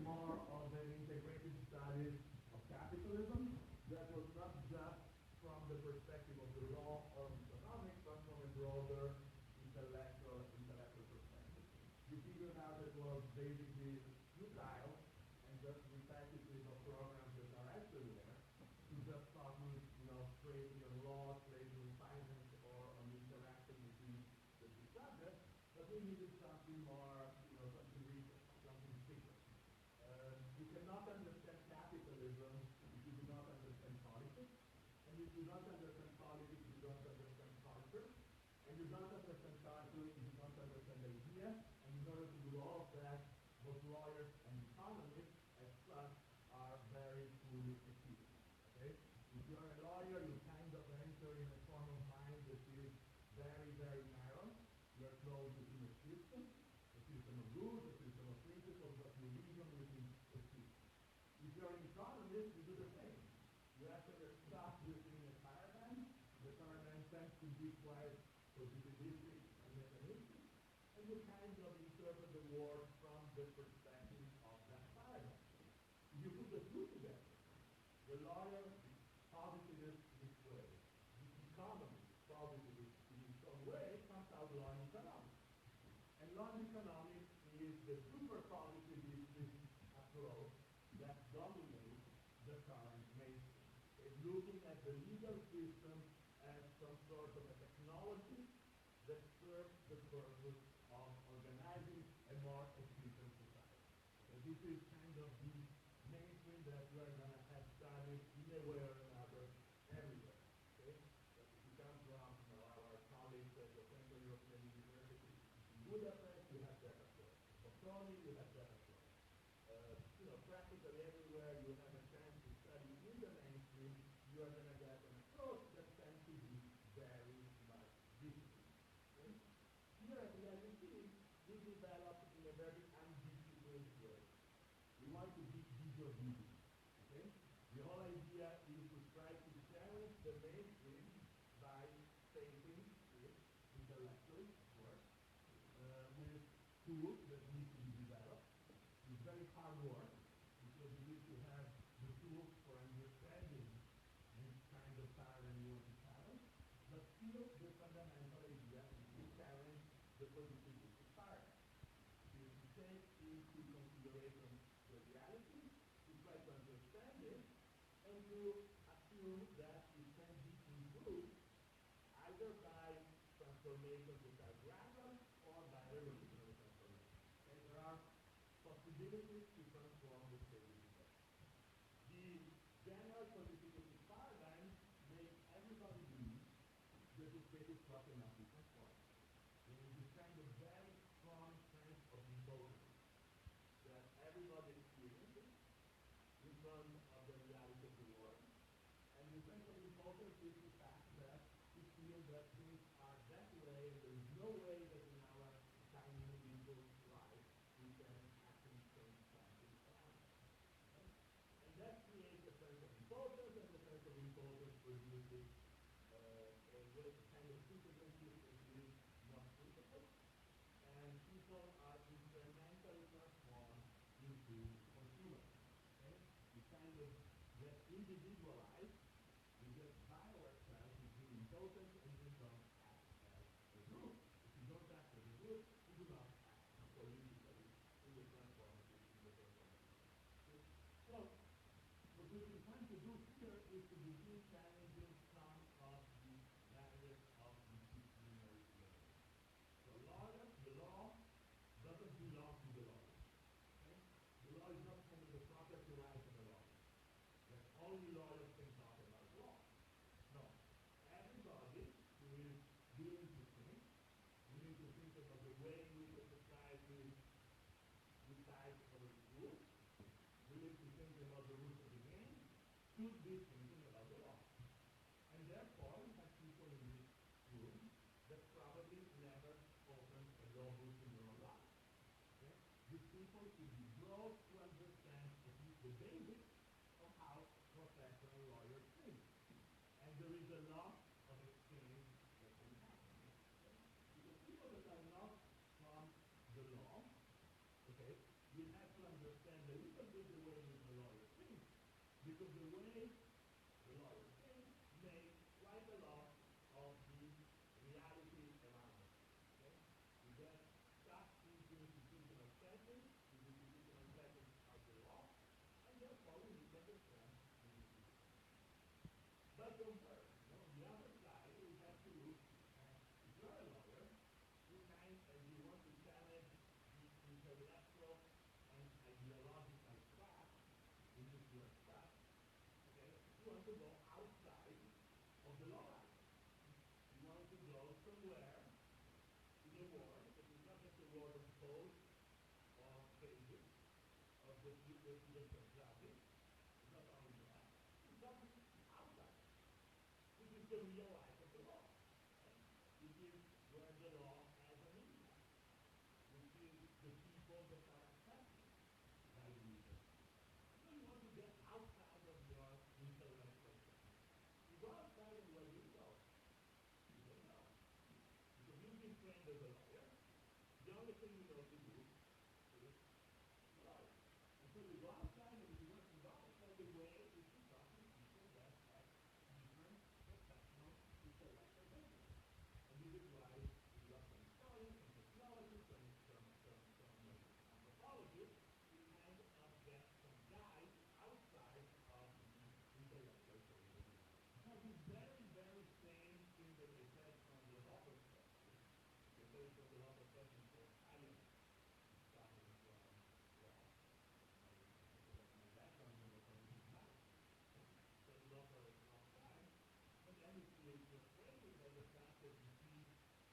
more of an integrated study of capitalism that was not just from the perspective of the law or economics, but from a broader intellectual perspective. You figured out that it was basically futile and just repetitive of programs that are everywhere to just focus, creating a law, creating finance, or on interaction between the two subjects, but we needed something more, something richer, something thicker. You cannot understand capitalism if you do not understand politics, and if you don't understand politics, you don't understand culture, and you don't understand culture if you don't understand ideas, and in order to do all of that, both lawyers and economists, as such, are very fully equipped. Okay? If you're a lawyer, you kind of enter in a form of mind that is very, very narrow. You're closed within a system of rules, a system of principles, but you reason within a system. If you're an economist, you do the same. You actually are stuck within a paradigm. The paradigm tends to be quite positivistic and mechanistic, and you kind of interpret the world from the perspective of that paradigm. If you put the two together, the lawyer is positivist this way, the economist is positivist in its own way, comes out law and economics. And law and economics is the super positivistic approach that dominates the current mainstream. It's looking at the legal system as some sort of a technology that serves the purpose of organizing a more efficient society. So this is kind of the mainstream that we are going to have studied in a way or another everywhere. Okay? But if you come from our colleagues at the Central European University in Budapest, you have that approach. Bocconi, you have that approach. Practically everywhere you have a chance to study in the mainstream, you are going to get an approach that tends to be very much disciplined. Okay? Here at the LUT, we develop in a very undisciplined way. We want to be visual beauty. Okay? The whole idea is to try to challenge the mainstream by facing it intellectually, of course, with tools that need to be developed. It's very hard work because you need to have the tools for understanding this kind of paradigm you want to challenge, but still the fundamental idea is to challenge the positivistic paradigm. Is to take into consideration the reality, to try to understand it, and to assume that it can be improved either by transformations that are gradual or by revolutionary transformations. Okay? There are possibilities to transform the state of the world. The general positivistic paradigm makes everybody believe that the state is not enough to transform. There is this kind of very strong sense of impotence that everybody experiences in front of the reality of the world. And the sense of impotence is the fact that we feel that things are that way and there is no way that in our tiny individual life we can actually change something around us. Okay? And that creates a sense of impotence, and the sense of impotence produces a kind of citizenship that is not suitable, and people are incrementally transformed into consumers. Okay? We kind of get individualized, we get by ourselves, we feel impotent, and we don't act as a group. If you don't act as a group, you do not act politically in the transformative. So, what we've been trying to do here is to begin challenging some of the barriers of disciplinary learning. The law doesn't belong to the lawyers. Okay? The law is not kind of the property rights of the lawyers. That only lawyers can talk about law. No. Everybody who is willing to think about the way in which a society decides over its rules, willing to think about the rules of the game, should be thinking about the law. And therefore, we have people in this room that probably never opened a law book in their own life. Okay? These people should be brought to understand at least the basics of how professional lawyers think. And there is a lot of exchange that can happen. Okay? Because people that are not from the law, okay, will have to understand a little bit the way the lawyer thinks, because the way the lawyer thinks makes quite a lot of the reality around us. Okay? We get stuck into institutional settings. These institutional settings are the law, and therefore we need to understand these institutional settings. But don't worry, on the other side, we have to look at, if you're a lawyer, you want to challenge the intellectual and ideological trap in which you are stuck, okay? You want to go outside of the law line. You want to go somewhere in a world that is not just a world of code or pages or documents or graphics. It's not only that. It's something outside. It is the real life of the law. Okay? It is where the law has an impact, which is the people that are affected by the legal system. So you want to get outside of your intellectual setting. You go outside, and where do you go? You don't know. Because you've been trained as a lawyer. The only thing you know to do is lawyer. And so you go outside, and you want to go outside, the way is to talk to people that have different professional intellectual backgrounds. And this is why we got some historians, some sociologists, some anthropologists to kind of get some guys outside of the intellectual phase of the law. Now, this very, very same thing that I said from the law perspective, I said it from the law perspective because I am starting from law. My background in law is management. Studied law for a long time, but then if you're frustrated by the fact that you see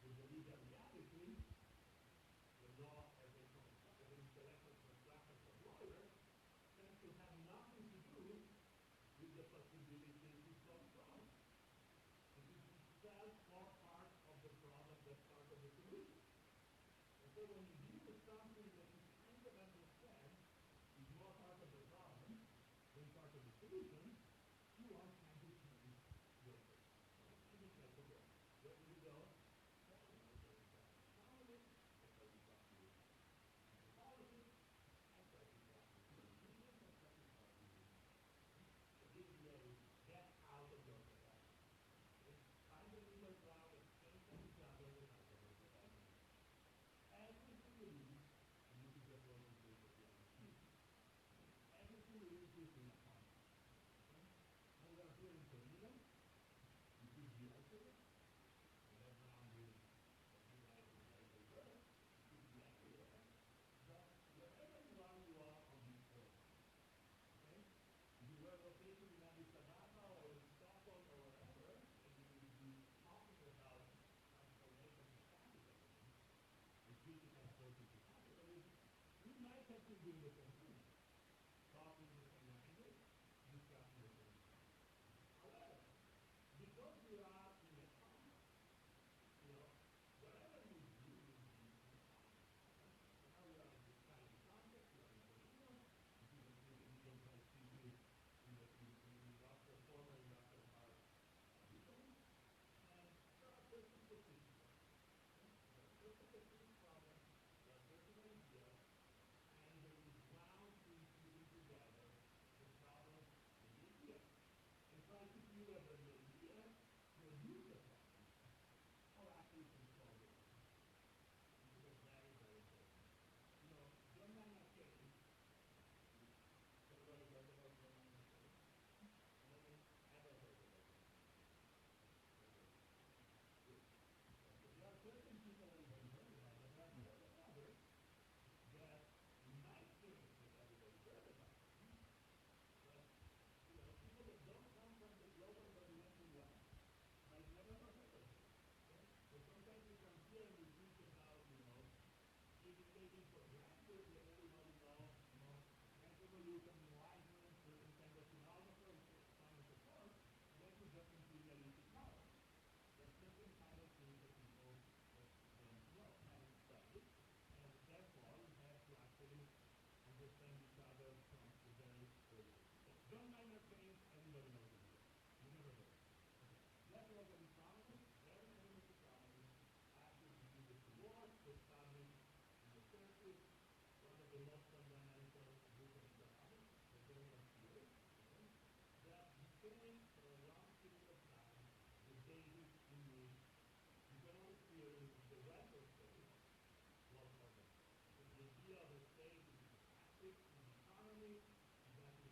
with the legal reality, the law as an intellectual construction for lawyers tends to have nothing to do with the possibility to solve problems. It is itself more part of the problem than part of the solution. And so when you deal with something that you kind of understand is more part of the problem than part of the solution, you are trying to change your case. And it's like, okay, where do you go? Well, so you talk to economists, I try to talk to anthropologists, I try to talk to politicians, I try to talk to legal. The big deal is get out of your profession. Okay? Find a middle ground, exchange from each other, get out of your profession. Everything leads, and this is the closing case at the end of the meeting, everything leads you to appointment. Okay? Now we are here in Turin. This is the ultimate. The background is that you guys are very diverse. You could be everywhere. But wherever you are on this earth, okay? If you were located in Addis Ababa or in Stockholm or wherever, and you would be talking about transformation to capitalism and critical approaches to capitalism, we might have been doing the same thing. Talking the same language, discussing the same thing. However, because we are in a context, whatever you do will be in a context. Okay? So now we are in this kind of context, we are in Torino. This is a medium-sized city in the former industrial part of Italy. And there are certain specific problems. Okay? There are certain specific problems, there are certain ideas, and there is one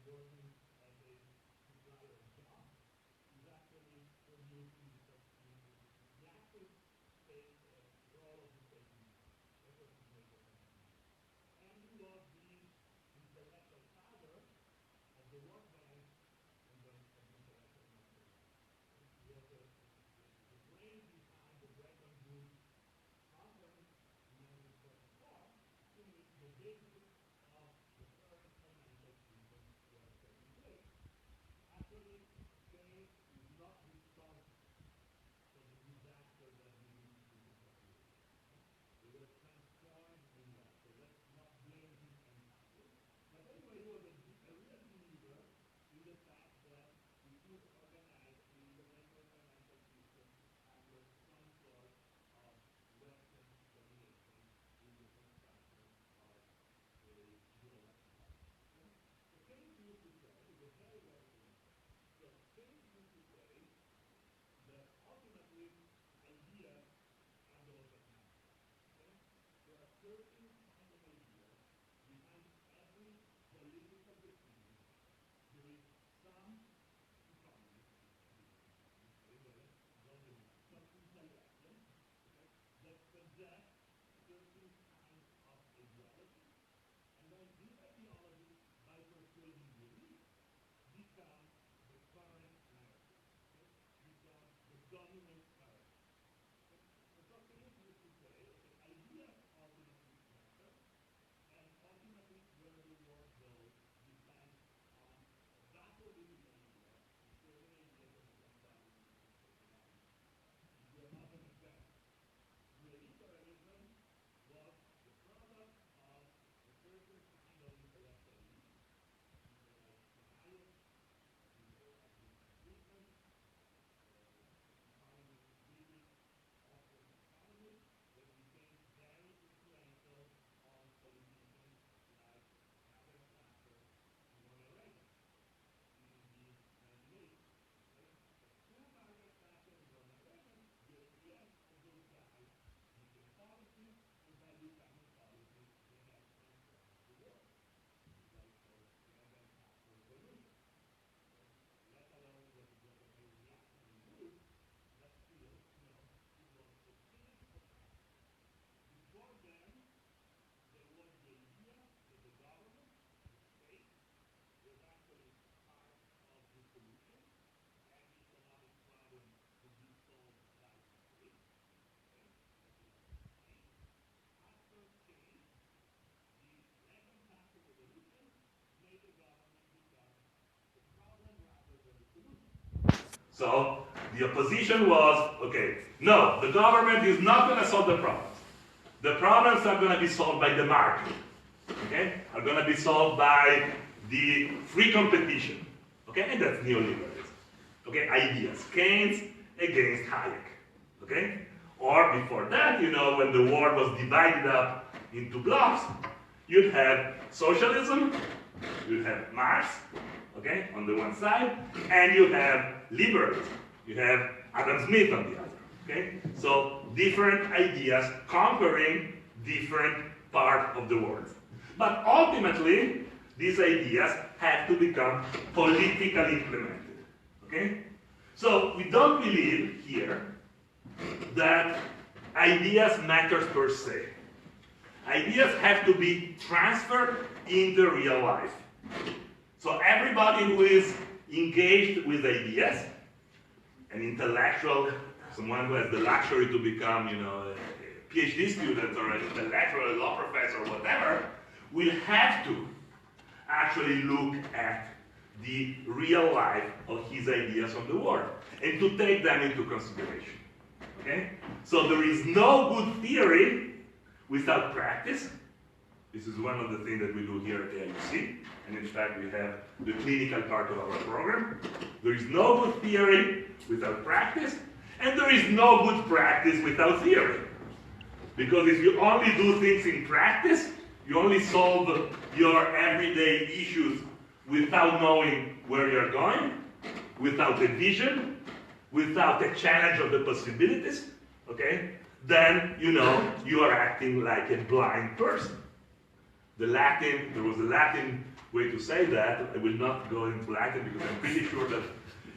working as a supplier job is actually producing the active state role of the state in mind. That was his major contribution. And he was the intellectual father of the work bank and the intellectual market. He was the brain behind the Bretton Woods conference in 1944, in which the basis of the current financial system was taking place. Actually, Keynes is not responsible for the disaster that these institutions have created. They were transformed in that. So let's not blame him entirely. But anyway, he was a real believer in the fact that we could organize an international financial system under some sort of Western domination in the construction of a global empire. Okay? So Keynes used to say, he was very, very famous. So Keynes used to say that ultimately ideas are those that matter. Okay? There are certain kind of ideas behind every political decision. There is some economist, okay, some intellectual, okay, that suggest certain kinds of ideology, and then these ideologies, by persuading the elite, become the current narrative, okay, become the dominant narrative. Okay? And so Keynes used to say, okay, ideas ultimately matter, and ultimately where the world goes depends on a battle within the idea, and certain ideas that become dominant in certain ideas. To give you another example, neoliberalism was the product of a certain kind of intellectual elite, people like Hayek, people like Milton Friedman, economists, British, Austrian economists, that became very influential on politicians like Herbert Sacher and Ronald Reagan in the 1980s. Okay? But through Margaret Thatcher and Ronald Reagan, the ideas of those guys became policy, and by becoming policy, they have transformed the world. This is why it's called Reagan-Thatcher revolution. Okay? Let alone that it was a very reactionary move, but still, it was a change of practice. Before then, there was the idea that the government, the state, was actually part of the solution. Every economic problem could be solved by the state. Okay? That was fine. After change, the Reagan-Thatcher revolution made the government become the problem rather than the solution. So the opposition was, okay, no, the government is not going to solve the problems. The problems are going to be solved by the market, okay? Are going to be solved by the free competition, okay? And that's neoliberalism, okay? Ideas, Keynes against Hayek, okay? Or before that, when the world was divided up into blocks, you'd have socialism, you'd have Marx, okay, on the one side, and you have liberalism. You have Adam Smith on the other, okay? So different ideas conquering different parts of the world. But ultimately, these ideas have to become politically implemented, okay? So we don't believe here that ideas matter per se. Ideas have to be transferred into real life. So everybody who is engaged with ideas, an intellectual, someone who has the luxury to become, a PhD student or an intellectual, a law professor, whatever, will have to actually look at the real life of his ideas on the world and to take them into consideration. Okay? So there is no good theory without practice. This is one of the things that we do here at the IUC, and in fact we have the clinical part of our program. There is no good theory without practice, and there is no good practice without theory. Because if you only do things in practice, you only solve your everyday issues without knowing where you're going, without a vision, without a challenge of the possibilities, okay? Then, you are acting like a blind person. there was a Latin way to say that. I will not go into Latin because I'm pretty sure that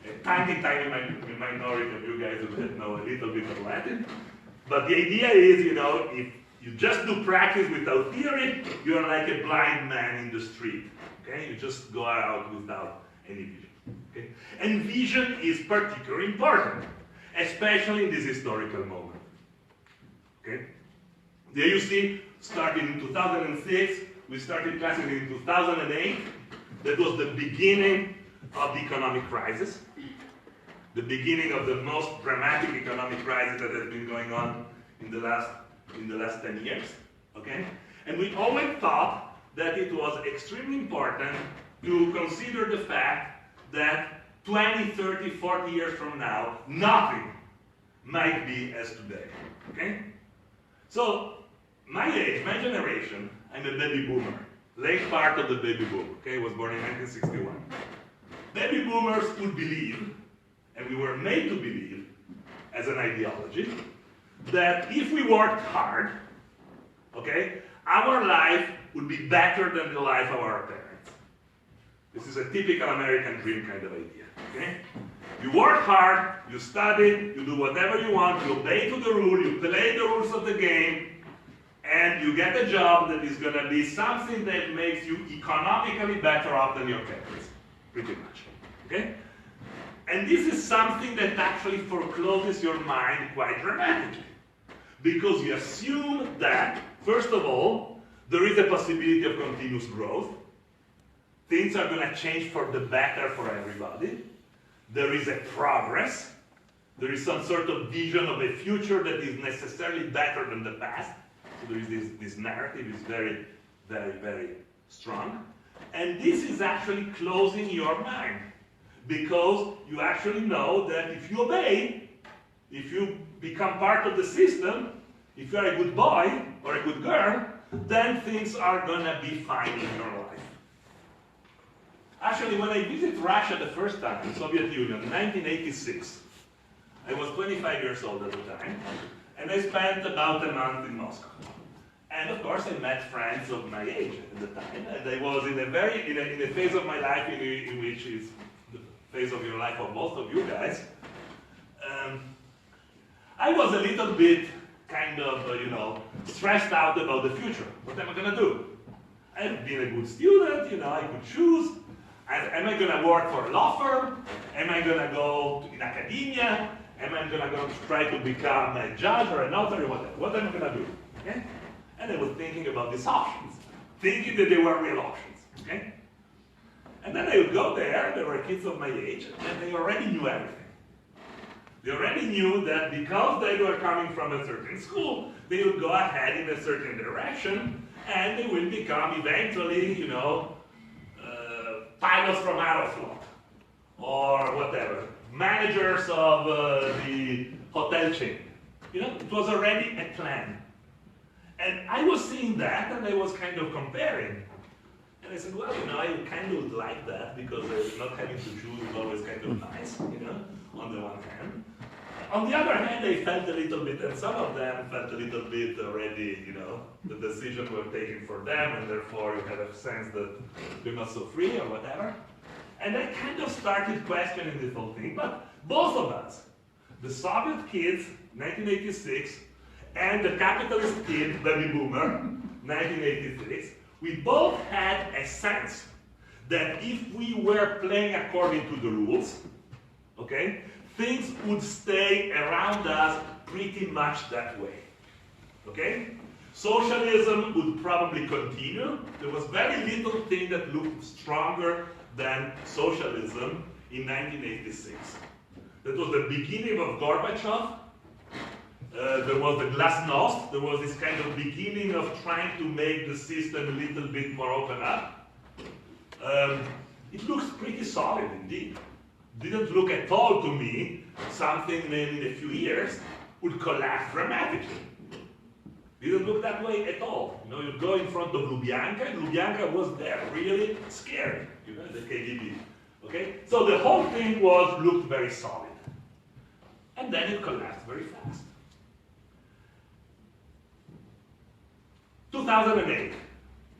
a tiny minority of you guys will know a little bit of Latin. But the idea is, if you just do practice without theory, you're like a blind man in the street. Okay? You just go out without any vision. Okay? And vision is particularly important, especially in this historical moment. Okay? The AUC started in 2006. We started classes in 2008. That was the beginning of the economic crisis, the beginning of the most dramatic economic crisis that has been going on in the last 10 years. Okay? And we always thought that it was extremely important to consider the fact that 20, 30, 40 years from now, nothing might be as today. Okay? So, my age, my generation, I'm a baby boomer. Late part of the baby boom. Okay? I was born in 1961. Baby boomers would believe, and we were made to believe, as an ideology, that if we worked hard, okay, our life would be better than the life of our parents. This is a typical American dream kind of idea. Okay? You work hard, you study, you do whatever you want, you obey to the rule, you play the rules of the game, and you get a job that is going to be something that makes you economically better off than your parents. Pretty much. Okay? And this is something that actually forecloses your mind quite dramatically. Because you assume that, first of all, there is a possibility of continuous growth. Things are going to change for the better for everybody. There is a progress. There is some sort of vision of a future that is necessarily better than the past. So there is this narrative is very, very, very strong. And this is actually closing your mind. Because you actually know that if you obey, if you become part of the system, if you're a good boy or a good girl, then things are going to be fine in your life. Actually, when I visited Russia the first time, the Soviet Union, in 1986, I was 25 years old at the time, and I spent about a month in Moscow. And of course, I met friends of my age at the time, and I was in a phase of my life in which is the phase of your life of most of you guys. I was a little bit kind of, stressed out about the future. What am I going to do? I've been a good student, I could choose. Am I going to work for a law firm? Am I going to go in academia? Am I going to go try to become a judge or a notary? What am I going to do? Okay? And I was thinking about these options, thinking that they were real options. Okay? And then I would go there were kids of my age, and they already knew everything. They already knew that because they were coming from a certain school, they would go ahead in a certain direction, and they will become eventually, pilots from Aeroflot, or whatever, managers of the hotel chain. It was already a plan. And I was seeing that, and I was kind of comparing. And I said, well, I kind of like that, because not having to choose is always kind of nice, on the one hand. On the other hand, I felt a little bit, and some of them felt a little bit already, the decisions were taken for them, and therefore you had a sense that they're not so free or whatever. And I kind of started questioning this whole thing, but both of us, the Soviet kids, 1986, and the capitalist kid, baby boomer, 1986, we both had a sense that if we were playing according to the rules, okay, things would stay around us pretty much that way. Okay? Socialism would probably continue. There was very little thing that looked stronger than socialism in 1986. That was the beginning of Gorbachev. There was the glasnost. There was this kind of beginning of trying to make the system a little bit more open up. It looks pretty solid indeed. Didn't look at all to me something in a few years would collapse dramatically. Didn't look that way at all. You go in front of Lubyanka, and Lubyanka was there, really scary, the KGB. Okay? So the whole thing looked very solid. And then it collapsed very fast. 2008.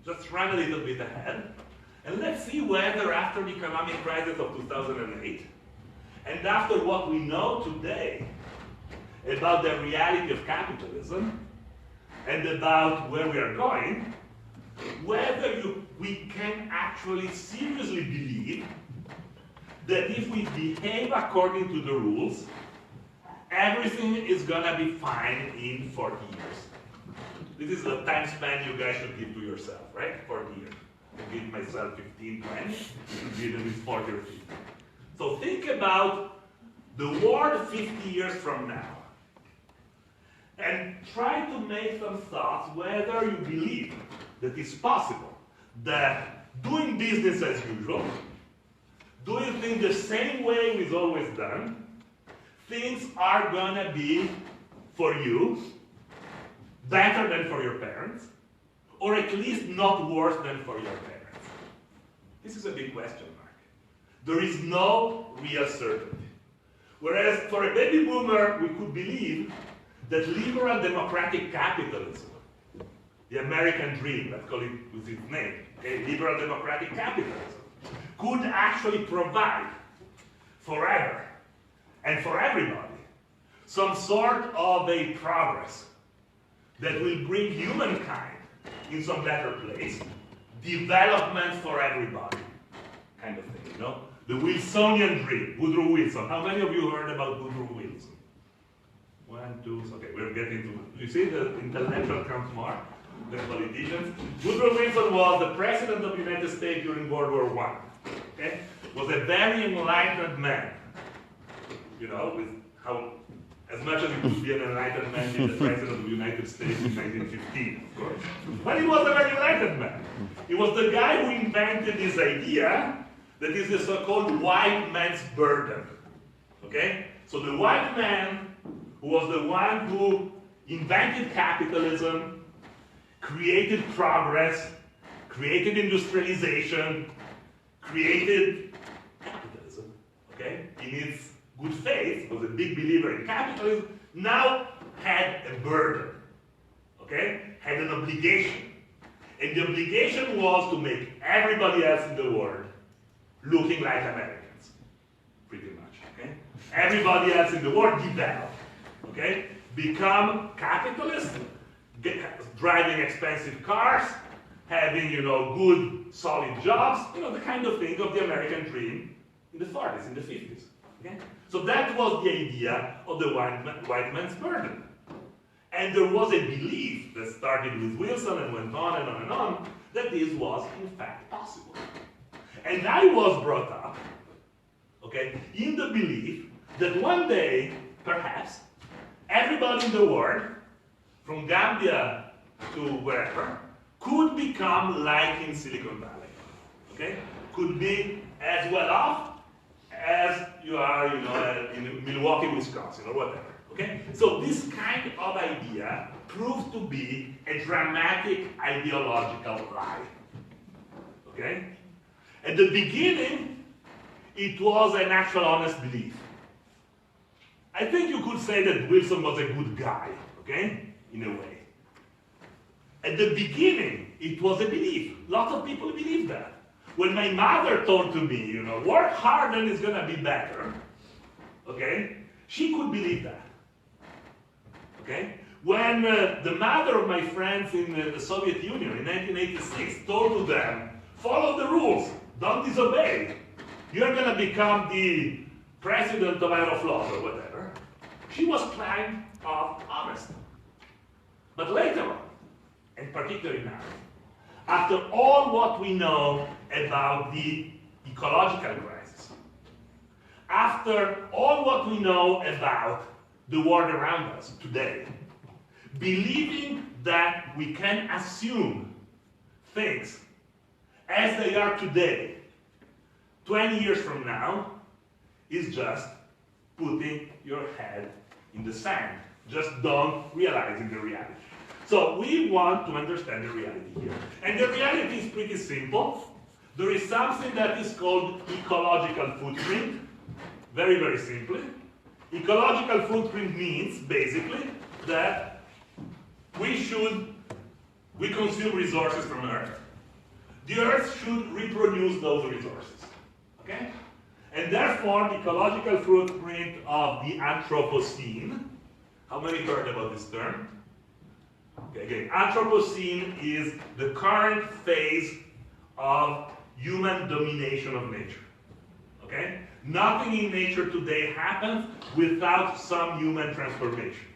just run a little bit ahead, and let's see whether after the economic crisis of 2008, and after what we know today about the reality of capitalism, and about where we are going, whether we can actually seriously believe that if we behave according to the rules, everything is gonna be fine in 40 years. This is the time span you guys should give to yourself, right? 40 years. I give myself 15, 20, give them 40 or 50. So think about the world 50 years from now. And try to make some thoughts whether you believe that it's possible that doing business as usual, doing things the same way we've always done, things are gonna be, for you, better than for your parents, or at least not worse than for your parents. This is a big question mark. There is no real certainty. Whereas for a baby boomer, we could believe that liberal democratic capitalism, the American dream, let's call it with its name, okay, liberal democratic capitalism, could actually provide forever and for everybody some sort of a progress that will bring humankind in some better place, development for everybody, kind of thing, you know? The Wilsonian dream, Woodrow Wilson. How many of you heard about Woodrow Wilson? 1, 2, okay, we're getting to, you see the intellectual comes more than politicians. Woodrow Wilson was the president of the United States during World War I, okay? Was a very enlightened man, you know, with how, as much as he could be an enlightened man, being the president of the United States in 1915, of course. But he was a very enlightened man. He was the guy who invented this idea that is the so-called white man's burden, okay? So the white man, who was the one who invented capitalism, created progress, created industrialization, created capitalism, okay? In its good faith, was a big believer in capitalism, now had a burden, okay? Had an obligation. And the obligation was to make everybody else in the world looking like Americans, pretty much, okay? Everybody else in the world develop, okay? Become capitalists, driving expensive cars, having, you know, good, solid jobs, you know, the kind of thing of the American dream in the 40s, in the 50s, okay? So that was the idea of the white man's burden. And there was a belief that started with Wilson and went on and on and on, that this was in fact possible. And I was brought up, okay, in the belief that one day, perhaps, everybody in the world, from Gambia to wherever, could become like in Silicon Valley, okay? Could be as well off as you are, you know, in Milwaukee, Wisconsin, or whatever, okay? So this kind of idea proved to be a dramatic ideological lie, okay? At the beginning, it was an actual honest belief. I think you could say that Wilson was a good guy, okay, in a way. At the beginning, it was a belief. Lots of people believed that. When my mother told to me, you know, work hard and it's gonna be better, okay, she could believe that, okay? When the mother of my friends in the Soviet Union in 1986 told to them, follow the rules, don't disobey, you're gonna become the president of Aeroflot or whatever, she was kind of honest. But later on, and particularly now, after all what we know about the ecological crisis, after all what we know about the world around us today, believing that we can assume things as they are today, 20 years from now, is just putting your head in the sand. Just don't realize the reality. So we want to understand the reality here. And the reality is pretty simple. There is something that is called ecological footprint, very, very simply. Ecological footprint means, basically, that we consume resources from Earth, the Earth should reproduce those resources. Okay? And therefore, the ecological footprint of the Anthropocene, how many heard about this term? Okay, again, Anthropocene is the current phase of human domination of nature. Okay? Nothing in nature today happens without some human transformation,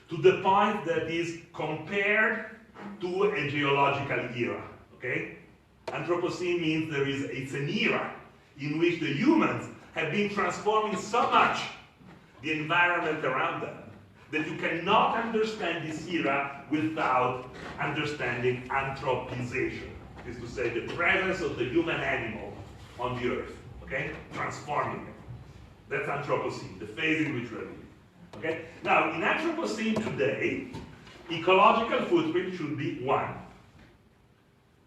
to the point that is compared to a geological era. Okay? Anthropocene means it's an era in which the humans have been transforming so much the environment around them that you cannot understand this era without understanding anthropization. Is to say, the presence of the human animal on the earth, okay? Transforming it. That's Anthropocene, the phase in which we're living. Okay? Now, in Anthropocene today, ecological footprint should be 1.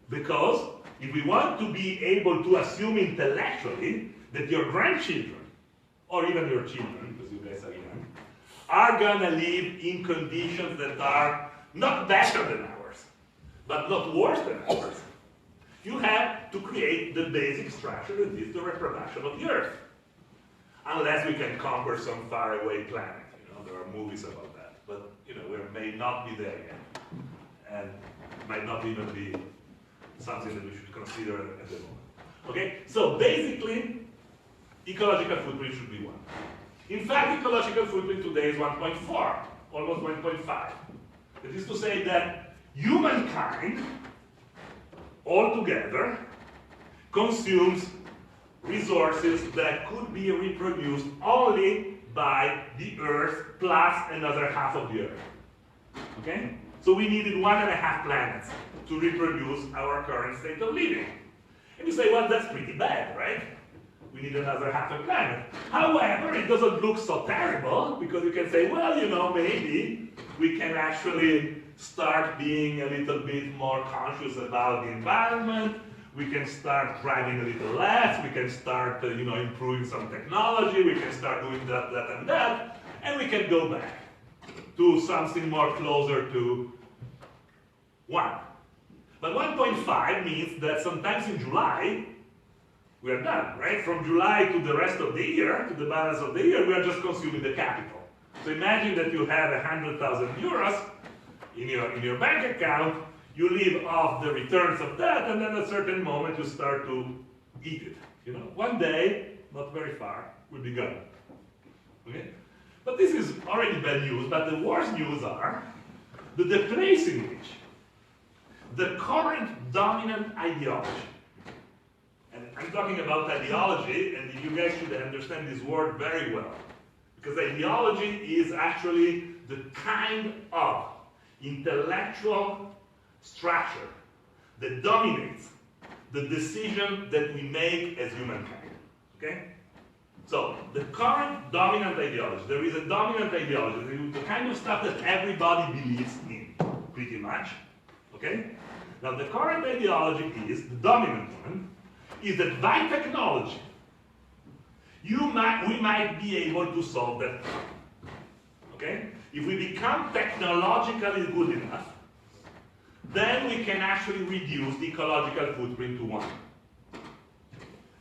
Because if we want to be able to assume intellectually that your grandchildren, or even your children, because you guys are young, are gonna live in conditions that are not better than ours, but not worse than ours, you have to create the basic structure that is the reproduction of the Earth. Unless we can conquer some faraway planet. You know, there are movies about that. But you know, we may not be there yet. And might not even be something that we should consider at the moment. Okay? So basically, ecological footprint should be 1. In fact, ecological footprint today is 1.4, almost 1.5. That is to say that humankind altogether consumes resources that could be reproduced only by the Earth plus another half of the Earth. Okay? So we needed 1.5 planets to reproduce our current state of living. And you say, well, that's pretty bad, right? We need another half a planet. However, it doesn't look so terrible, because you can say, well, you know, maybe we can actually start being a little bit more conscious about the environment. We can start driving a little less. We can start, improving some technology. We can start doing that, and that. And we can go back to something more closer to 1. But 1.5 means that sometimes in July, we are done, right? From July to the rest of the year, to the balance of the year, we are just consuming the capital. So imagine that you have 100,000 euros in your bank account, you live off the returns of that, and then at a certain moment you start to eat it. You know, one day, not very far, will be gone. Okay? But this is already bad news, but the worst news are that the place in which the current dominant ideology, and I'm talking about ideology, and you guys should understand this word very well, because ideology is actually the kind of intellectual structure that dominates the decision that we make as humankind. Okay? So, the current dominant ideology, there is a dominant ideology, the kind of stuff that everybody believes in, pretty much. Okay? Now, the current ideology is, the dominant one, is that by technology, we might be able to solve that problem. Okay? If we become technologically good enough, then we can actually reduce the ecological footprint to 1.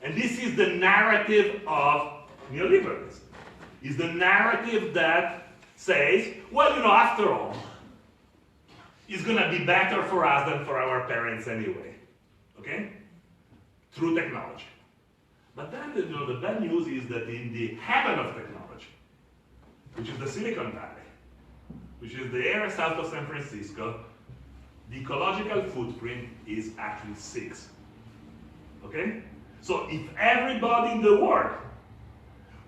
And this is the narrative of neoliberalism. Is the narrative that says, well, after all, it's going to be better for us than for our parents anyway. Okay? Through technology. But then, the bad news is that in the heaven of technology, which is the Silicon Valley, which is the area south of San Francisco, the ecological footprint is actually 6. Okay? So if everybody in the world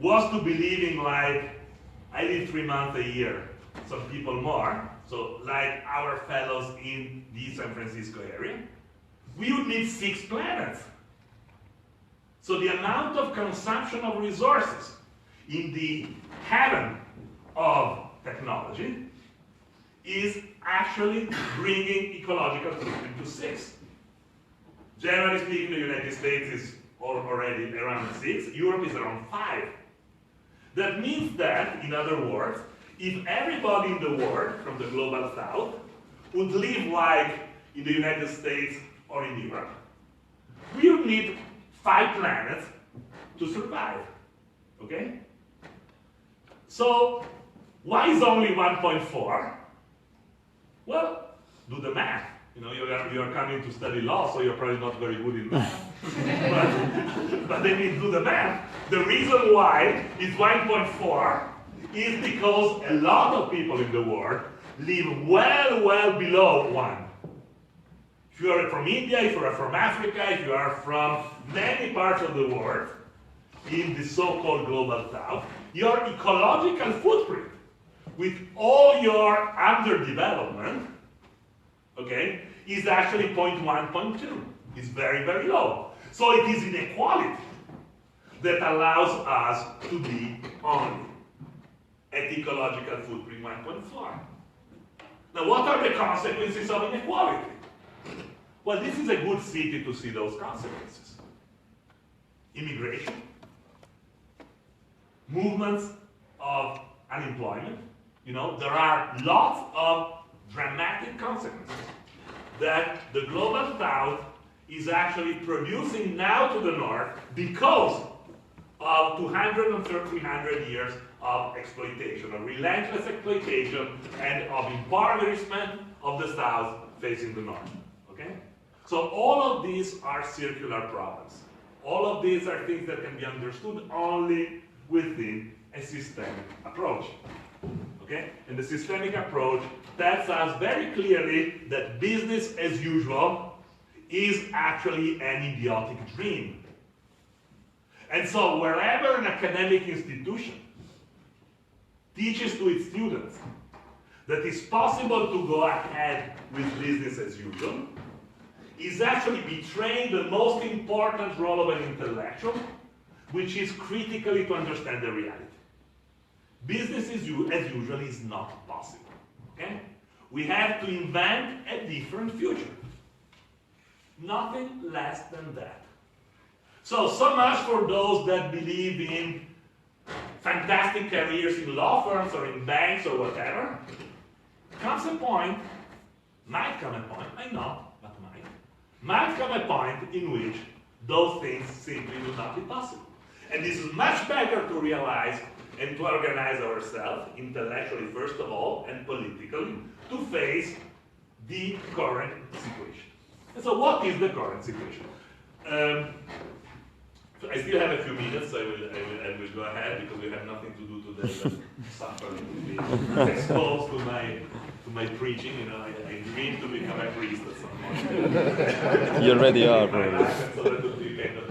was to be living like, I live 3 months a year, some people more, so like our fellows in the San Francisco area, we would need 6 planets. So the amount of consumption of resources in the heaven of technology is actually bringing ecological footprint to 6. Generally speaking, the United States is already around 6. Europe is around 5. That means that, in other words, if everybody in the world, from the global south, would live like in the United States or in Europe, need 5 planets to survive. Okay? So, why is only 1.4? Well, do the math. You know, you are coming to study law, so you're probably not very good in math. but then you do the math. The reason why it's 1.4 is because a lot of people in the world live well, well below 1. If you are from India, if you are from Africa, if you are from many parts of the world, in the so-called global south, your ecological footprint, with all your underdevelopment, okay, is actually 0.1, 0.2. It's very, very low. So it is inequality that allows us to be only at ecological footprint 1.4. Now, what are the consequences of inequality? Well, this is a good city to see those consequences. Immigration, movements of unemployment. You know, there are lots of dramatic consequences that the global south is actually producing now to the north because of 200 and 300 years of exploitation, of relentless exploitation, and of impoverishment of the south facing the north. Okay? So all of these are circular problems. All of these are things that can be understood only within a systemic approach. Okay? And the systemic approach tells us very clearly that business as usual is actually an idiotic dream. And so wherever an academic institution teaches to its students that it's possible to go ahead with business as usual, is actually betraying the most important role of an intellectual, which is critically to understand the reality. Business as usual is not possible. Okay? We have to invent a different future. Nothing less than that. So much for those that believe in fantastic careers in law firms or in banks or whatever. Comes a point, might come a point, I know, but might come a point in which those things simply do not be possible. And this is much better to realize and to organize ourselves, intellectually first of all, and politically, to face the current situation. And so what is the current situation? I still have a few minutes, so I will go ahead because we have nothing to do today but suffer and be exposed to my preaching. You know, I dream to become a priest at some point. You already are, probably. So that would be kind of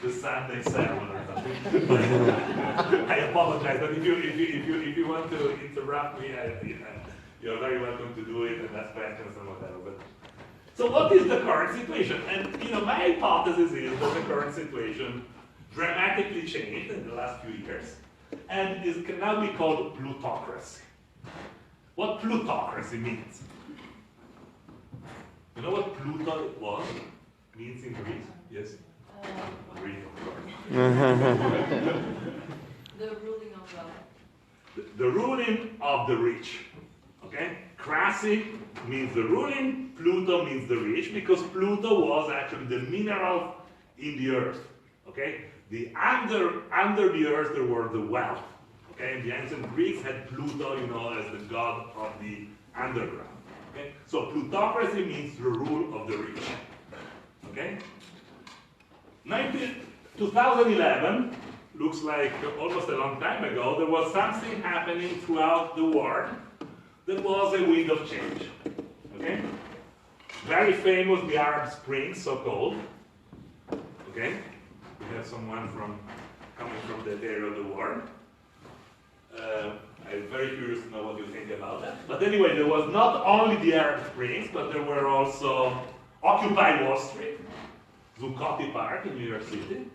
the Sunday sermon or something. I apologize, but if you want to interrupt me, you're very welcome to do it and ask questions and whatever. But so what is the current situation? And my hypothesis is that the current situation dramatically changed in the last few years and can now be called plutocracy. What plutocracy means? You know what Pluto means in Greek? Yes? Greek, of course. The ruling of wealth. The ruling of the rich. Okay? Krasi means the ruling, Pluto means the rich, because Pluto was actually the mineral in the earth. Okay? Under the earth there were the wealth. Okay? And the ancient Greeks had Pluto, as the god of the underground. Okay? So plutocracy means the rule of the rich. Okay? 2011 looks like almost a long time ago. There was something happening throughout the world. That was a wind of change. Okay? Very famous, the Arab Spring, so-called. Okay? We have someone coming from that area of the world. I'm very curious to know what you think about that. But anyway, there was not only the Arab Springs, but there were also Occupy Wall Street, Zuccotti Park in New York City.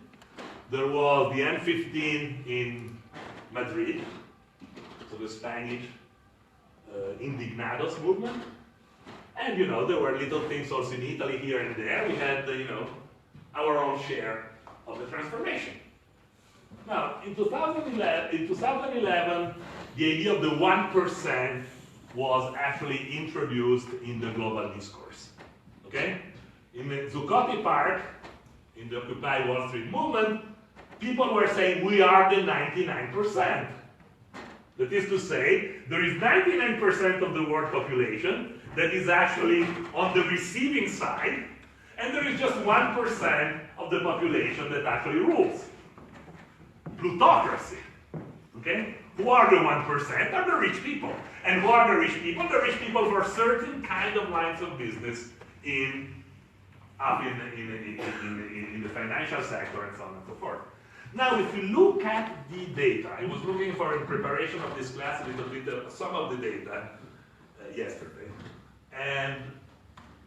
There was the M15 in Madrid, so the Spanish Indignados movement. And there were little things also in Italy here and there. We had our own share of the transformation. Now, in 2011, the idea of the 1% was actually introduced in the global discourse. Okay? In Zuccotti Park, in the Occupy Wall Street movement, people were saying we are the 99%. That is to say, there is 99% of the world population that is actually on the receiving side, and there is just 1% of the population that actually rules. Plutocracy. Okay? Who are the 1%? Are the rich people. And who are the rich people? The rich people for certain kind of lines of business in the financial sector and so on and so forth. Now, if you look at the data, I was looking for in preparation of this class a little bit some of the data yesterday, and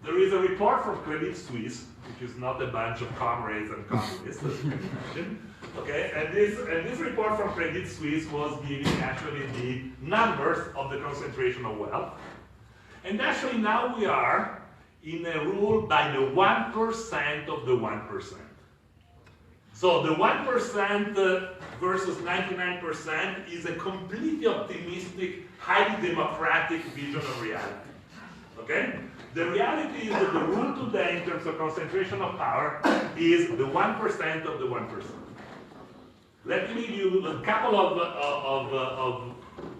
there is a report from Credit Suisse, which is not a bunch of comrades and communists, as you can imagine. Okay, and this report from Credit Suisse was giving actually the numbers of the concentration of wealth, and actually now we are in a rule by the 1% of the 1%. So the 1% versus 99% is a completely optimistic, highly democratic vision of reality. Okay? The reality is that the rule today in terms of concentration of power is the 1% of the 1%. Let me give you a couple of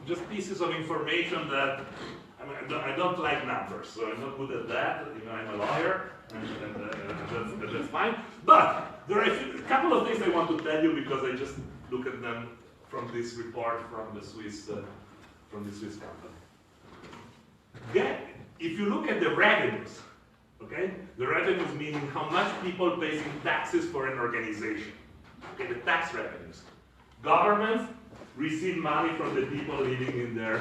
just pieces of information that I don't like numbers, so I'm not good at that. You know, I'm a lawyer, and that's fine. But there are a couple of things I want to tell you because I just look at them from this report from the Swiss company. If you look at the revenues, okay, the revenues meaning how much people pay in taxes for an organization. Okay, the tax revenues. Governments receive money from the people living in their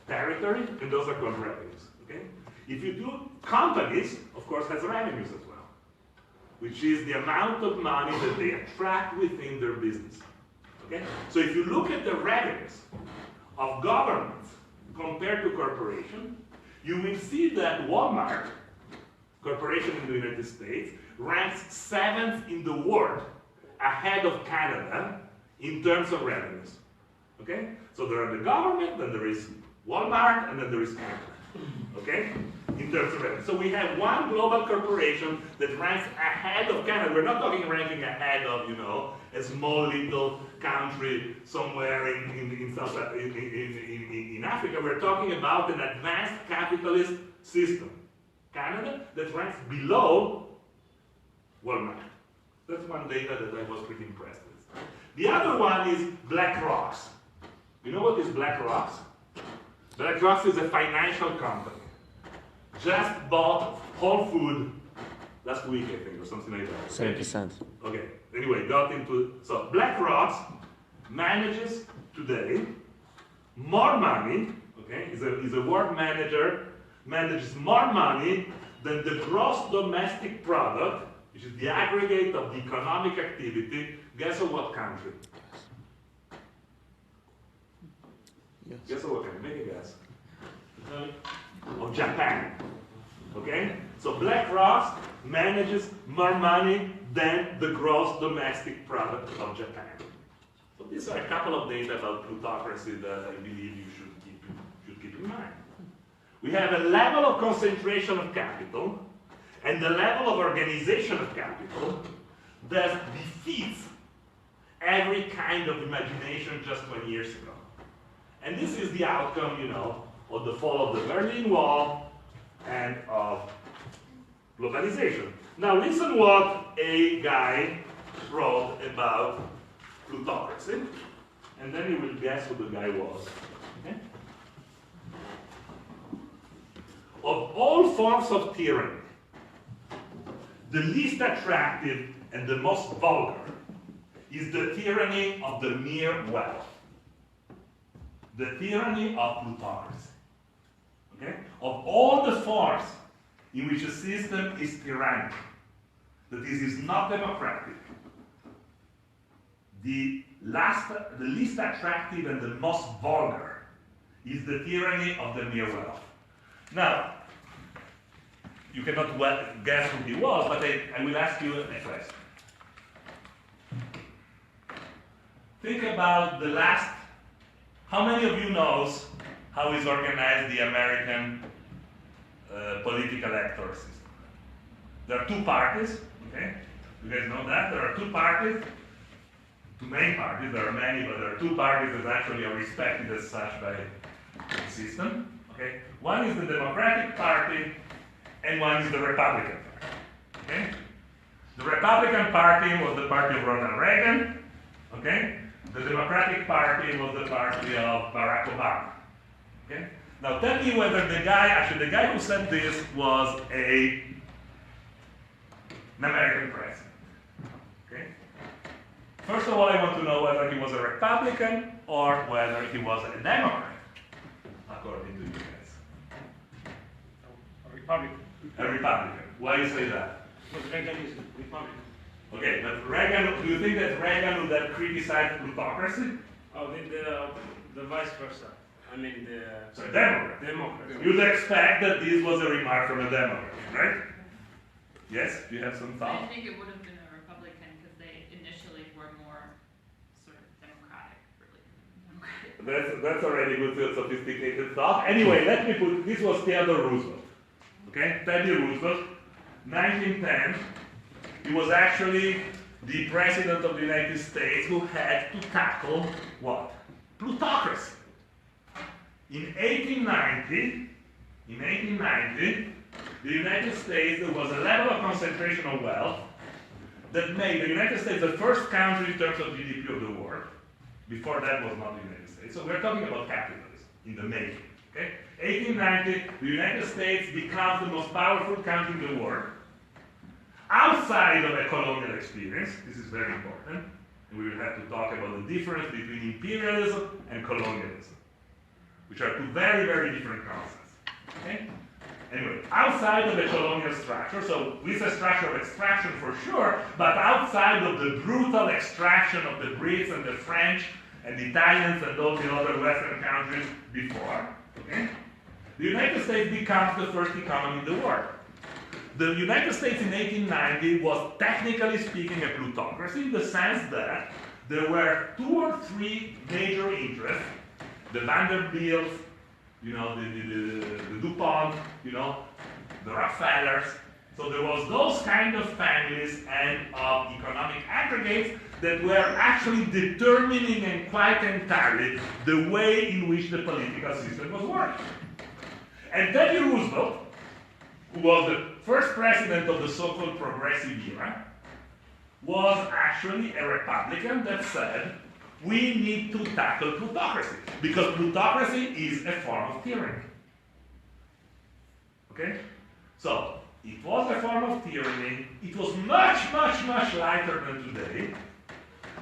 territory, and those are called revenues. Okay? If you do, companies, of course, has revenues as well, which is the amount of money that they attract within their business. Okay? So if you look at the revenues of governments compared to corporation, you will see that Walmart, corporation in the United States, ranks 7th in the world, ahead of Canada in terms of revenues. Okay? So there are the government, then there is Walmart, and then there is Canada. Okay? In terms of revenue. So we have one global corporation that ranks ahead of Canada. We're not talking ranking ahead of, you know, a small little country somewhere in Africa. We're talking about an advanced capitalist system. Canada that ranks below Walmart. That's one data that I was pretty impressed with. The other one is BlackRock. You know what is BlackRock? BlackRock is a financial company. Just bought Whole Foods last week, I think, or something like that. 7%. Okay. Anyway, got into so BlackRock manages today more money. Okay, is a world manager, manages more money than the gross domestic product, which is the aggregate of the economic activity. Guess of what country? Yes. Guess of what country? Make a guess. Of Japan. Okay? So BlackRock manages more money than the gross domestic product of Japan. So these are a couple of data about plutocracy that I believe you should keep in mind. We have a level of concentration of capital and the level of organization of capital that defeats every kind of imagination just 20 years ago. And this is the outcome, you know, of the fall of the Berlin Wall and of globalization. Now listen what a guy wrote about plutocracy, and then you will guess who the guy was. Okay? Of all forms of tyranny, the least attractive and the most vulgar is the tyranny of the mere wealth. The tyranny of plutocracy. Okay? Of all the forms in which a system is tyrannical, that is not democratic, the least attractive and the most vulgar is the tyranny of the mere wealth. Now, you cannot guess who he was, but I will ask you a question. Think about the last. How many of you knows how is organized the American political electoral system? There are two parties, okay? You guys know that? There are two parties, two main parties, there are many, but there are two parties that actually are respected as such by the system. Okay? One is the Democratic Party, and one is the Republican Party. Okay? The Republican Party was the party of Ronald Reagan. Okay? The Democratic Party was the party of Barack Obama. Okay? Now tell me whether the guy who said this was an American president. Okay? First of all, I want to know whether he was a Republican or whether he was a Democrat, according to you guys. A Republican. A Republican. Why do you say that? Because Reagan is a Republican. Okay, but Reagan, do you think that Reagan would have criticized plutocracy? Oh, the vice versa. I mean the So Democrat. Democrat. You'd expect that this was a remark from a Democrat, right? Yes? Do you have some I thought? think it would have been a Republican because they initially were more sort of democratic, really. That's already good, sophisticated thought. Anyway, let me put, this was Theodore Roosevelt. Okay? Teddy Roosevelt, 1910. He was actually the president of the United States who had to tackle what? Plutocracy. In 1890, the United States, there was a level of concentration of wealth that made the United States the first country in terms of GDP of the world. Before that was not the United States. So we're talking about capitalism in the making. Okay? 1890, the United States becomes the most powerful country in the world. Outside of a colonial experience, this is very important, and we will have to talk about the difference between imperialism and colonialism, which are two very, very different concepts. Okay? Anyway, outside of a colonial structure, so with a structure of extraction for sure, but outside of the brutal extraction of the Brits and the French and the Italians and all the other Western countries before, okay? The United States becomes the first economy in the world. The United States in 1890 was, technically speaking, a plutocracy in the sense that there were two or three major interests, the Vanderbilts, you know, the DuPont, you know, the Rockefellers. So there was those kind of families and of economic aggregates that were actually determining and quite entirely the way in which the political system was working. And Teddy Roosevelt, who was the first president of the so-called progressive era, was actually a Republican that said, we need to tackle plutocracy, because plutocracy is a form of tyranny. Okay? So, it was a form of tyranny. It was much, much, much lighter than today.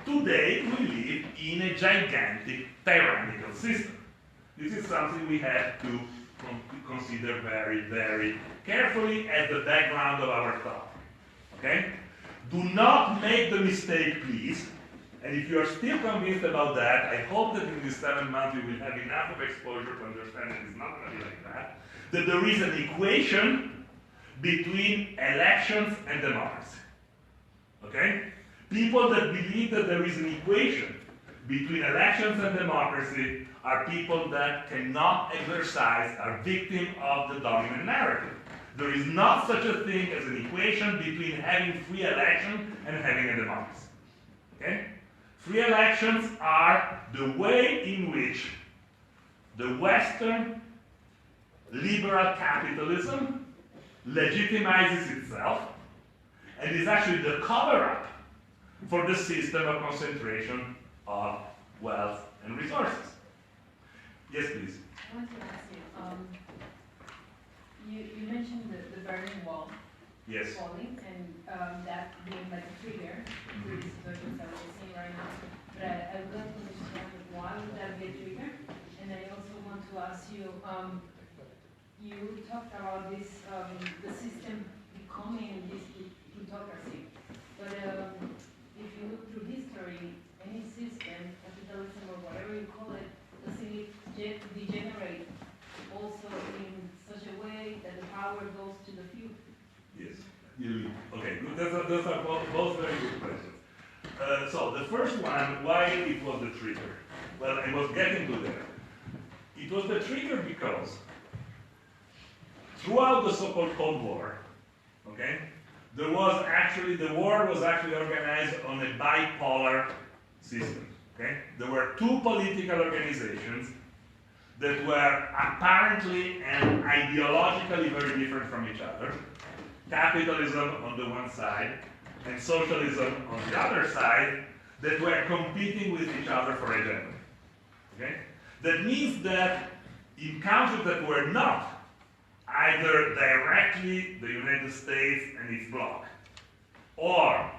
Today, we live in a gigantic tyrannical system. This is something we have to consider very, very carefully as the background of our thought. Okay? Do not make the mistake, please. And if you are still convinced about that, I hope that in these 7 months you will have enough of exposure to understand that it's not going to be like that. That there is an equation between elections and democracy. Okay? People that believe that there is an equation between elections and democracy are people that cannot exercise, are victim of the dominant narrative. There is not such a thing as an equation between having free election and having a democracy. Okay? Free elections are the way in which the Western liberal capitalism legitimizes itself and is actually the cover-up for the system of concentration of wealth and resources. Yes, please. I want to ask you, you mentioned the Berlin Wall Yes. falling, and that being like a trigger for the situations that we're seeing right now. But I would like to understand why would that be a trigger? And I also want to ask you, you talked about this, the system becoming this plutocracy. But if you look through history, any system, capitalism or whatever you call it, doesn't it degenerate also in such a way that the power goes to the few? Yes. Okay, those are both very good questions. So the first one, why it was the trigger? Well, I was getting to that. It was the trigger because throughout the so-called Cold War, okay, the war was actually organized on a bipolar system. Okay? There were two political organizations that were apparently and ideologically very different from each other. Capitalism on the one side and socialism on the other side, that were competing with each other for hegemony. Okay? That means that in countries that were not either directly the United States and its bloc, or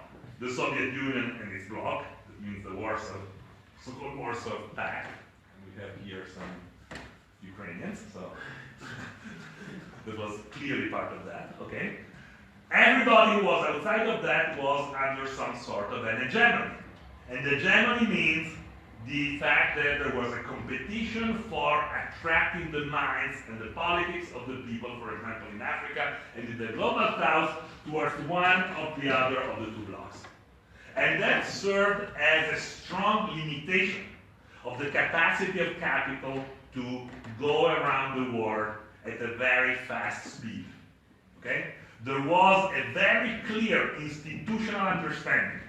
the Soviet Union and its bloc, that means the so-called Warsaw Pact, and we have here some Ukrainians, so that was clearly part of that, okay? Everybody who was outside of that was under some sort of an hegemony. And hegemony means the fact that there was a competition for attracting the minds and the politics of the people, for example, in Africa and in the global south, towards one or the other of the two blocs. And that served as a strong limitation of the capacity of capital to go around the world at a very fast speed. Okay? There was a very clear institutional understanding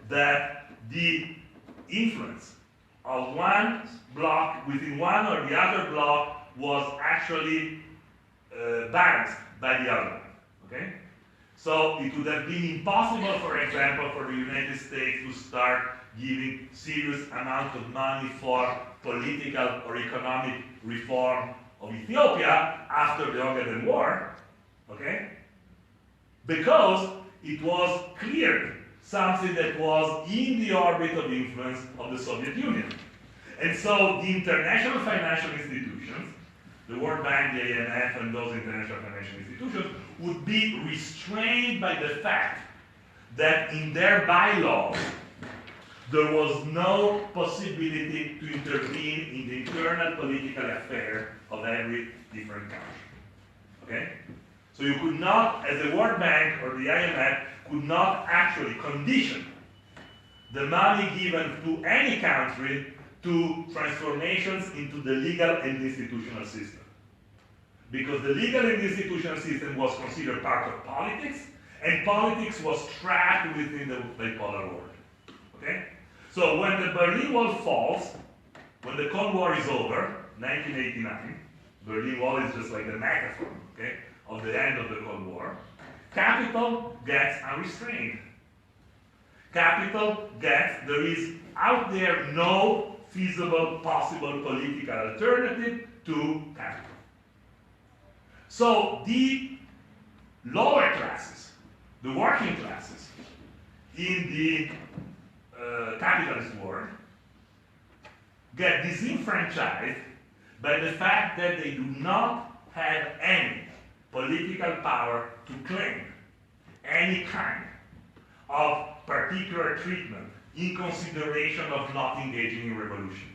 that the influence of one bloc within one or the other bloc was actually balanced by the other one. Okay? So it would have been impossible, for example, for the United States to start giving serious amount of money for political or economic reform of Ethiopia after the Ogaden War, okay? Because it was clearly something that was in the orbit of influence of the Soviet Union. And so the international financial institutions, the World Bank, the IMF, and those international financial institutions would be restrained by the fact that in their bylaws there was no possibility to intervene in the internal political affair of every different country. Okay? So you could not, as the World Bank or the IMF, could not actually condition the money given to any country to transformations into the legal and institutional system. Because the legal and institutional system was considered part of politics, and politics was trapped within the bipolar world. Okay? So when the Berlin Wall falls, when the Cold War is over, 1989, Berlin Wall is just like the metaphor, okay, of the end of the Cold War, capital gets unrestrained. Capital gets, there is out there no feasible, possible political alternative to capital. So the lower classes, the working classes in the capitalist world get disenfranchised by the fact that they do not have any political power to claim any kind of particular treatment in consideration of not engaging in revolution.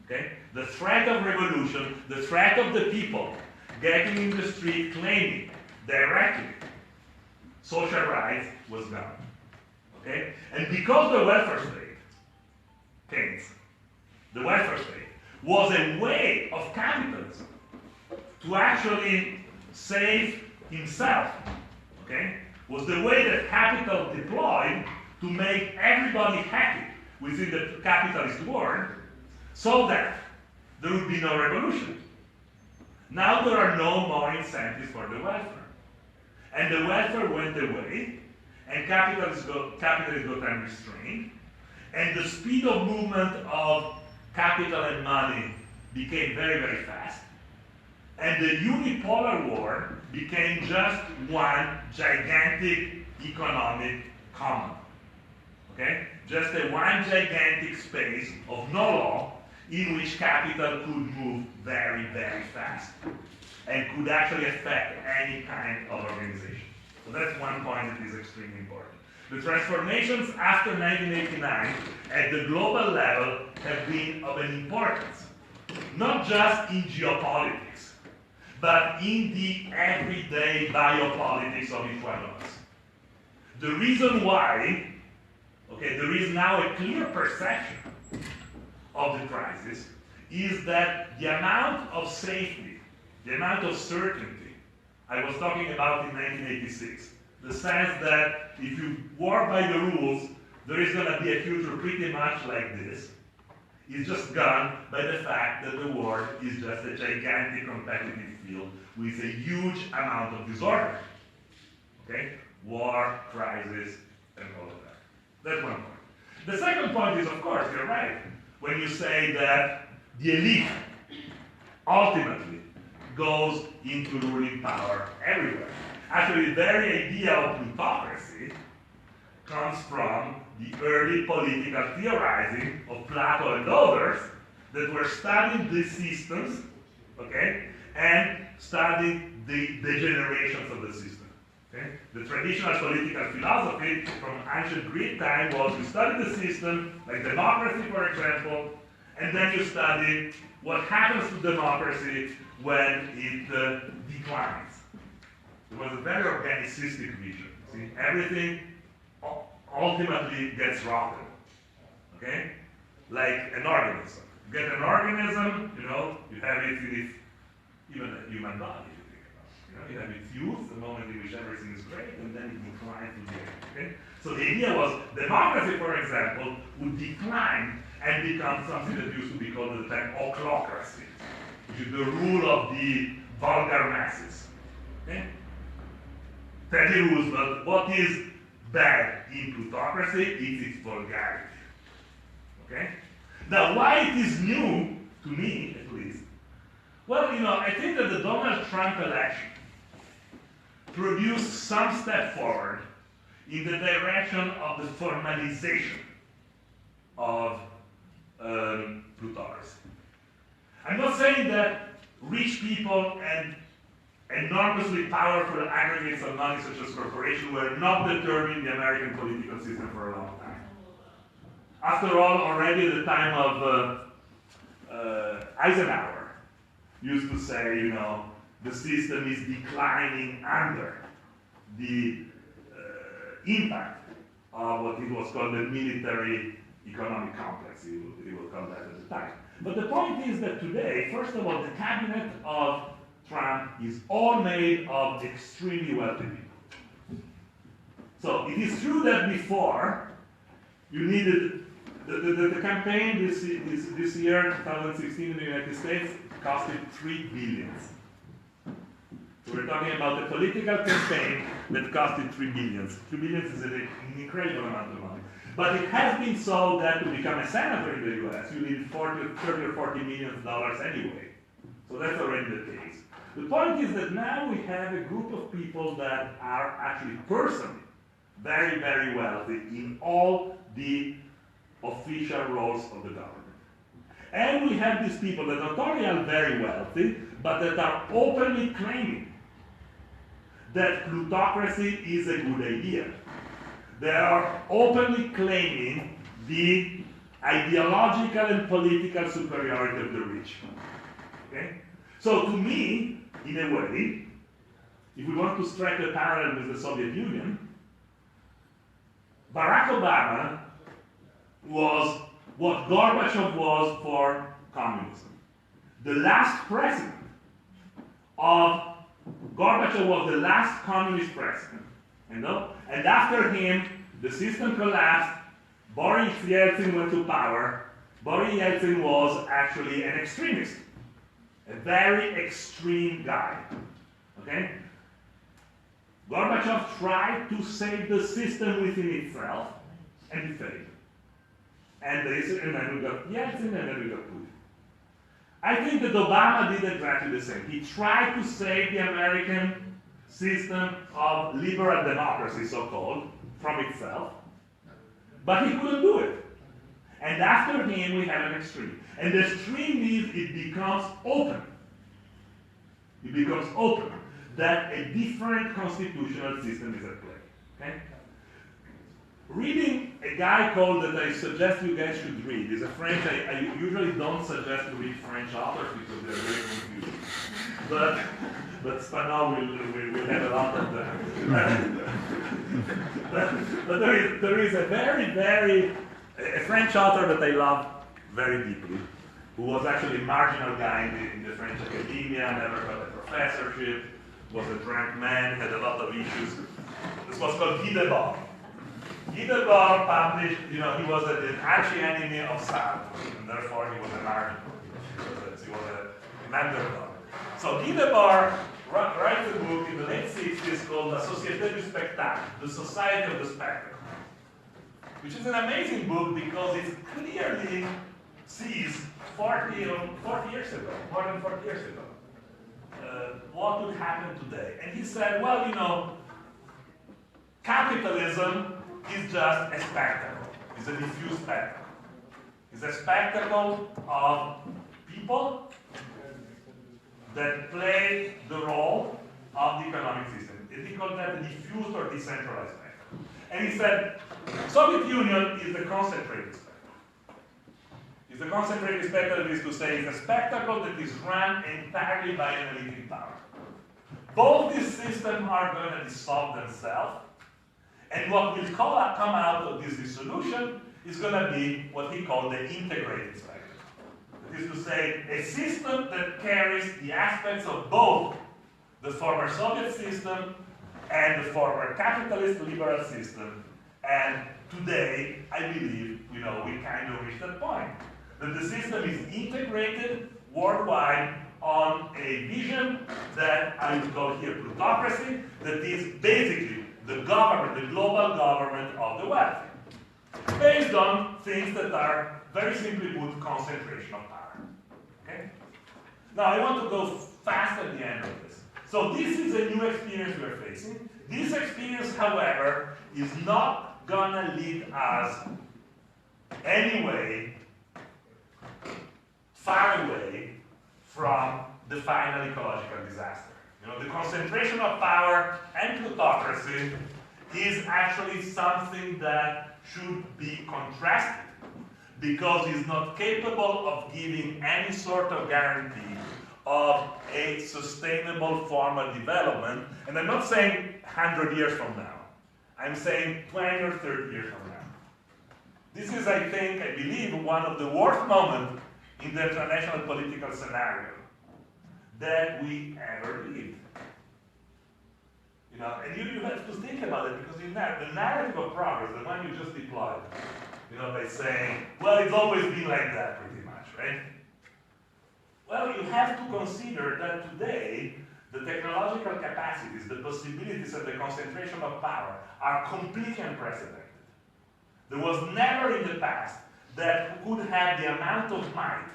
Okay? The threat of revolution, the threat of the people getting in the street claiming directly social rights was gone. Okay? And because the welfare state, Keynes, the welfare state, was a way of capitalism to actually save himself, okay, was the way that capital deployed to make everybody happy within the capitalist world so that there would be no revolution. Now there are no more incentives for the welfare. And the welfare went away, and capitalism got unrestrained, and the speed of movement of capital and money became very, very fast. And the unipolar world became just one gigantic economic common. Okay? Just a one gigantic space of no law in which capital could move very, very fast and could actually affect any kind of organization. So that's one point that is extremely important. The transformations after 1989 at the global level have been of an importance, not just in geopolitics, but in the everyday biopolitics of each one of us. The reason why, okay, there is now a clear perception of the crisis is that the amount of safety, the amount of certainty I was talking about in 1986, The sense that if you work by the rules, there is going to be a future pretty much like this. It's just gone by the fact that the world is just a gigantic competitive field with a huge amount of disorder. Okay? War, crisis, and all of that. That's one point. The second point is, of course, you're right, when you say that the elite ultimately goes into ruling power everywhere. Actually, the very idea of plutocracy comes from the early political theorizing of Plato and others that were studying these systems, okay, and studying the degenerations of the system. Okay? The traditional political philosophy from ancient Greek time was you study the system, like democracy, for example, and then you study what happens to democracy when it declines. It was a very organicistic vision. See, everything ultimately gets rotten. Okay? Like an organism. You get an organism, you know, you have it in its, even a human body, if you think about it. You know, you have its youth, the moment in which everything is great, and then it declines to the end. Okay? So the idea was democracy, for example, would decline and become something that used to be called at the time ochlocracy, which is the rule of the vulgar masses. Okay? Teddy Roosevelt, what is bad in plutocracy is its vulgarity. Okay? Now, why it is new, to me at least, well, you know, I think that the Donald Trump election produced some step forward in the direction of the formalization of plutocracy. I'm not saying that rich people and enormously powerful aggregates of money such as corporations were not determining the American political system for a long time. After all, already at the time of Eisenhower used to say, you know, the system is declining under the impact of what it was called the military economic complex, he will call that at the time. But the point is that today, first of all, the cabinet of Trump is all made of extremely wealthy people. So it is true that before, you needed, the campaign this year, 2016 in the United States, costed $3 billion. So we're talking about a political campaign that costed $3 billion. $3 billion is an incredible amount of money. But it has been so that to become a senator in the US, you need $30 or $40 million anyway. So that's already the case. The point is that now we have a group of people that are actually personally very, very wealthy in all the official roles of the government. And we have these people that not only are very wealthy, but that are openly claiming that plutocracy is a good idea. They are openly claiming the ideological and political superiority of the rich. Okay? So to me, in a way, if we want to strike a parallel with the Soviet Union, Barack Obama was what Gorbachev was for communism. The last president of Gorbachev was the last communist president, you know? And after him, the system collapsed. Boris Yeltsin went to power. Boris Yeltsin was actually an extremist, a very extreme guy. Okay? Gorbachev tried to save the system within itself, and it failed. And then we got Yeltsin, and then we got Putin. I think that Obama did exactly the same. He tried to save the American system of liberal democracy, so-called, from itself, but he couldn't do it. And after him, we have an extreme. And the extreme is it becomes open. It becomes open that a different constitutional system is at play. Okay? Reading a guy called that I suggest you guys should read is a French. I usually don't suggest to read French authors because they're very confusing. But Spano will have a lot of them. but there is a a French author that I love very deeply, who was actually a marginal guy in the French academia, never got a professorship, was a drunk man, had a lot of issues. This was called Guy Debord. Guy Debord published, he was an arch-enemy of Sartre, and therefore he was an marginal. He was an underdog. So Guy Debord writes a book in the late 60s called La Société du Spectacle, The Society of the Spectacle, which is an amazing book because it clearly sees 40 years ago, more than 40 years ago, what would happen today. And he said, well, capitalism is just a spectacle. It's a diffuse spectacle. It's a spectacle of people that play the role of the economic system. And he called that the diffused or decentralized spectacle. And he said, Soviet Union is the concentrated spectacle. It's the concentrated spectacle, is to say, it's a spectacle that is run entirely by an elite in power. Both these systems are going to dissolve themselves, and what will come out of this dissolution is going to be what he called the integrated spectacle. That is to say, a system that carries the aspects of both the former Soviet system and the former capitalist liberal system. And today, I believe, we kind of reached that point. That the system is integrated worldwide on a vision that I would call here plutocracy, that is basically the government, the global government of the wealthy, based on things that are, very simply put, concentration of power. Okay? Now, I want to go fast at the end of this. So this is a new experience we're facing. This experience, however, is not gonna lead us anyway far away from the final ecological disaster. The concentration of power and plutocracy is actually something that should be contrasted because it's not capable of giving any sort of guarantee of a sustainable form of development. And I'm not saying 100 years from now. I'm saying 20 or 30 years from now. This is, I believe, one of the worst moments in the international political scenario that we ever lived. And you have to think about it because the narrative of progress, the one you just deployed, by saying, well, it's always been like that pretty much, right? Well, you have to consider that today, the technological capacities, the possibilities of the concentration of power are completely unprecedented. There was never in the past that could have the amount of might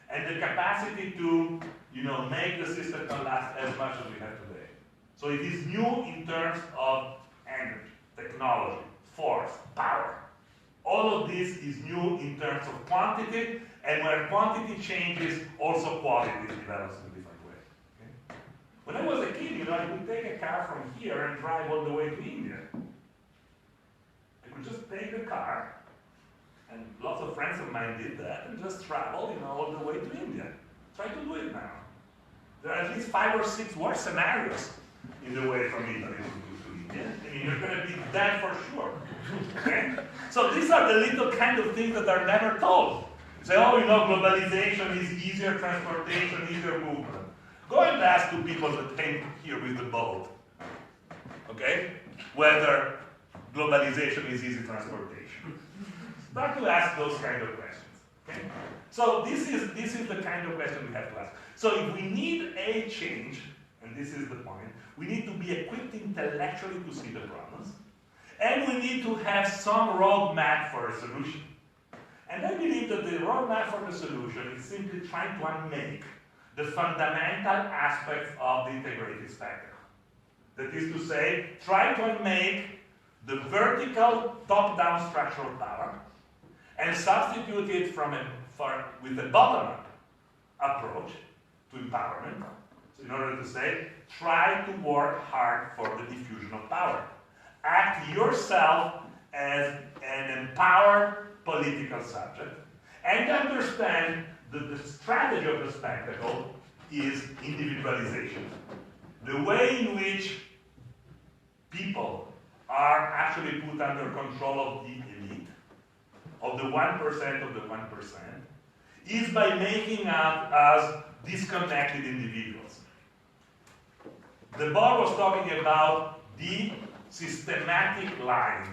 and the capacity to, make the system last as much as we have today. So it is new in terms of energy, technology, force, power. All of this is new in terms of quantity, and where quantity changes, also quality develops in a different way. Okay? When I was a kid, I could take a car from here and drive all the way to India. I could just take the car, and lots of friends of mine did that, and just travel, all the way to India. Try to do it now. There are at least 5 or 6 worse scenarios in the way from Italy to India. You're going to be dead for sure. Okay? So these are the little kind of things that are never told. You say, globalization is easier transportation, easier movement. Go and ask 2 people that came here with the boat, okay, whether globalization is easy transportation. Start to ask those kind of questions. Okay? So this is the kind of question we have to ask. So if we need a change, and this is the point, we need to be equipped intellectually to see the problems, and we need to have some roadmap for a solution. And I believe that the roadmap for the solution is simply trying to unmake the fundamental aspects of the integrated spectrum. That is to say, try to unmake the vertical top-down structure of power and substitute it with a bottom-up approach to empowerment. So in order to say, try to work hard for the diffusion of power. Act yourself as an empowered political subject, and understand that the strategy of the spectacle is individualization. The way in which people are actually put under control of the elite, of the 1% of the 1%, is by making us disconnected individuals. The Bohr was talking about the systematic lying,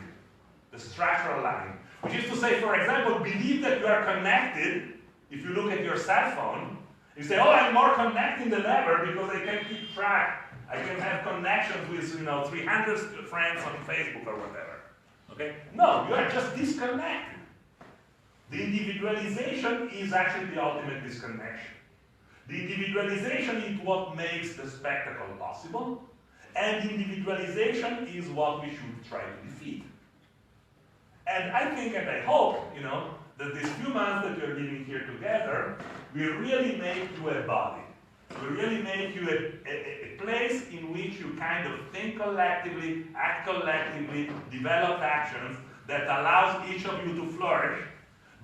the structural lying, which is to say, for example, believe that you are connected. If you look at your cell phone, you say, oh, I'm more connected than ever because I can keep track. I can have connections with 300 friends on Facebook or whatever. Okay? No, you are just disconnected. The individualization is actually the ultimate disconnection. The individualization is what makes the spectacle possible, and individualization is what we should try to defeat. And I think and I hope, that these few months that we're living here together will really make you a body. Will really make you a place in which you kind of think collectively, act collectively, develop actions that allows each of you to flourish,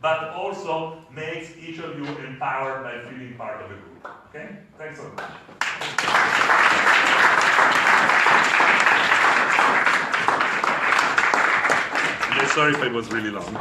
but also makes each of you empowered by feeling part of a group. Okay? Thanks so much. Sorry if it was really long.